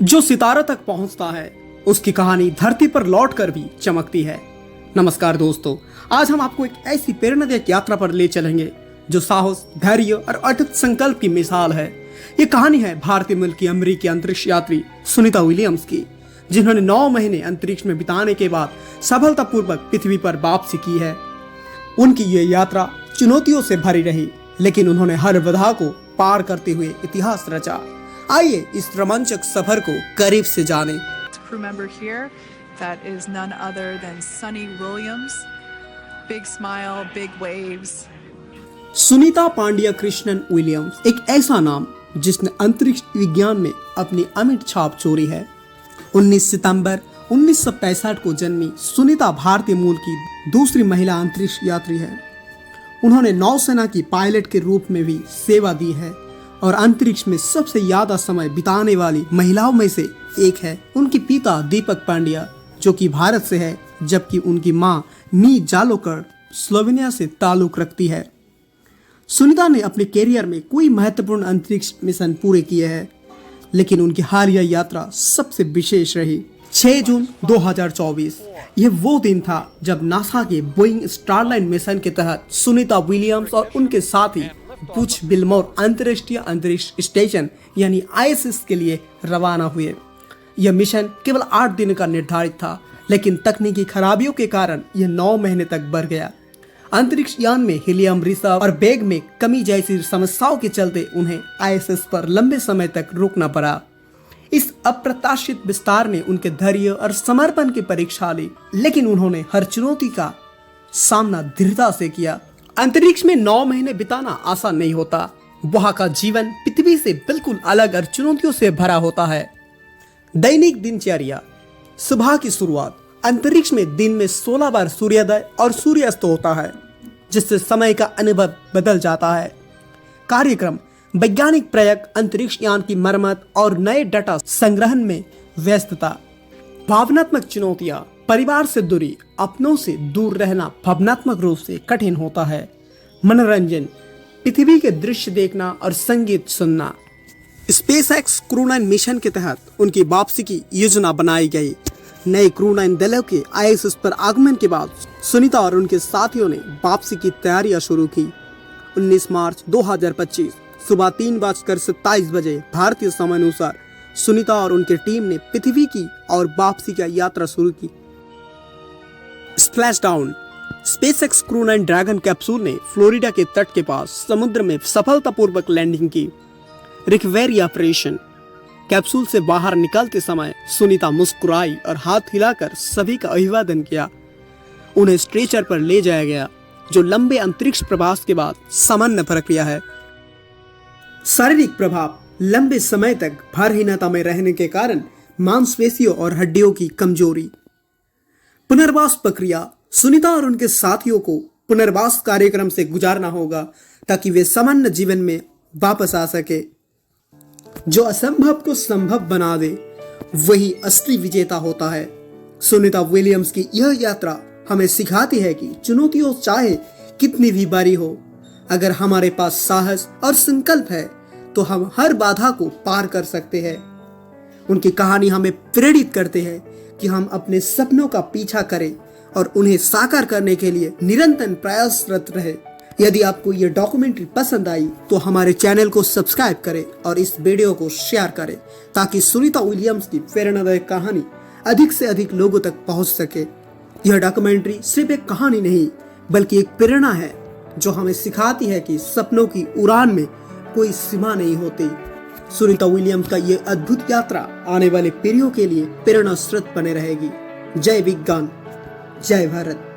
जो सितारा तक पहुंचता है उसकी कहानी धरती पर लौटकर भी चमकती है। नमस्कार दोस्तों, आज हम आपको एक ऐसी प्रेरणादायक यात्रा पर ले चलेंगे जो साहस, धैर्य और अटूट संकल्प की मिसाल है। ये कहानी है भारतीय मूल की अमेरिकी अंतरिक्ष यात्री सुनीता विलियम्स की, जिन्होंने 9 महीने अंतरिक्ष में बिताने के बाद सफलतापूर्वक पृथ्वी पर वापसी की है। उनकी ये यात्रा चुनौतियों से भरी रही, लेकिन उन्होंने हर बाधा को पार करते हुए इतिहास रचा। आइए इस रोमांचक सफर को करीब से जानें। Crew member here, that is none other than Sunny Williams. Big smile, big waves. Sunita Pandya Krishnan Williams एक ऐसा नाम जिसने अंतरिक्ष विज्ञान में अपनी अमिट छाप छोड़ी है। 19 सितंबर 1965 को जन्मी सुनीता भारतीय मूल की दूसरी महिला अंतरिक्ष यात्री है। उन्होंने नौसेना की पायलट के रूप में भी सेवा दी है और अंतरिक्ष में सबसे ज्यादा समय बिताने वाली महिलाओं में से एक है। उनके पिता दीपक पांड्या जो कि भारत से है, जबकि उनकी मां नी जालोकर स्लोवेनिया से ताल्लुक रखती है। सुनीता ने अपने कैरियर में कोई महत्वपूर्ण अंतरिक्ष मिशन पूरे किए हैं, लेकिन उनकी हालिया यात्रा सबसे विशेष रही। 6 जून 2024 यह वो दिन था जब नासा के बोइंग स्टारलाइन मिशन के तहत सुनीता विलियम्स और उनके साथी बुच विल्मोर अंतर्राष्ट्रीय अंतरिक्ष स्टेशन यानी ISS के लिए रवाना हुए। यह मिशन केवल 8 दिन का निर्धारित था, लेकिन तकनीकी खराबियों के कारण यह 9 महीने तक बढ़ गया। अंतरिक्ष यान में हीलियम रिसर्व और वेग में कमी जैसी समस्याओं के चलते उन्हें ISS पर लंबे समय तक रुकना पड़ा। इस अप्रत्याशित विस्तार ने उनके धैर्य और समर्पण की परीक्षा ली, लेकिन उन्होंने हर चुनौती का सामना दृढ़ता से किया। अंतरिक्ष में 9 महीने बिताना आसान नहीं होता। वहां का जीवन पृथ्वी से बिल्कुल अलग और चुनौतियों से भरा होता है। दैनिक दिनचर्या। सुबह की शुरुआत। अंतरिक्ष में दिन में 16 बार सूर्योदय और सूर्यास्त होता है, जिससे समय का अनुभव बदल जाता है। कार्यक्रम। वैज्ञानिक प्रयोग, अंतरिक्ष यान की मरम्मत और नए डाटा संग्रहण में व्यस्तता। भावनात्मक चुनौतियां। परिवार से दूरी, अपनों से दूर रहना भावनात्मक रूप से कठिन होता है। मनोरंजन। पृथ्वी के दृश्य देखना और संगीत सुनना। स्पेसएक्स क्रू 9 मिशन के तहत उनकी वापसी की योजना बनाई गई। नए क्रू 9 दलों के ISS पर आगमन के बाद सुनीता और उनके साथियों ने वापसी की तैयारियां शुरू की। 19 मार्च 2025 सुबह 3:27 बजे भारतीय समय अनुसार सुनीता और उनकी टीम ने पृथ्वी की और वापसी की यात्रा शुरू की। Splash down. SpaceX crew 9 dragon capsule ने फ्लोरिडा के तट के पास समुद्र में सफलतापूर्वक लैंडिंग की। Recovery operation. कैप्सूल से बाहर निकलते समय सुनीता मुस्कुराई और हाथ हिलाकर सभी का अभिवादन किया। उन्हें स्ट्रेचर पर ले जाया गया, जो लंबे अंतरिक्ष प्रवास के बाद सामान्य प्रक्रिया है। शारीरिक प्रभाव। लंबे समय तक भारहीनता में रहने के कारण मांसपेशियों और हड्डियों की कमजोरी। पुनर्वास प्रक्रिया। सुनीता और उनके साथियों को पुनर्वास कार्यक्रम से गुजारना होगा ताकि वे सामान्य जीवन में वापस आ सके। जो असंभव को संभव बना दे वही असली विजेता होता है। सुनीता विलियम्स की यह यात्रा हमें सिखाती है कि चुनौतियों चाहे कितनी भी बड़ी हो, अगर हमारे पास साहस और संकल्प है तो हम हर बाधा को पार कर सकते हैं। उनकी कहानी हमें प्रेरित करते हैं कि हम अपने सपनों का पीछा करें और उन्हें साकार करने के लिए निरंतर प्रयासरत रहे। यदि आपको ये डॉक्यूमेंट्री पसंद आई तो हमारे चैनल को सब्सक्राइब करें और इस वीडियो को शेयर करें ताकि सुनीता विलियम्स की प्रेरणादायक कहानी अधिक से अधिक लोगों तक पहुंच सके। यह डॉक्यूमेंट्री सिर्फ एक कहानी नहीं बल्कि एक प्रेरणा है जो हमें सिखाती है कि सपनों की उड़ान में कोई सीमा नहीं होती। सुनीता विलियम्स का ये अद्भुत यात्रा आने वाले पीढ़ियों के लिए प्रेरणा स्रोत बने रहेगी। जय विज्ञान, जय भारत।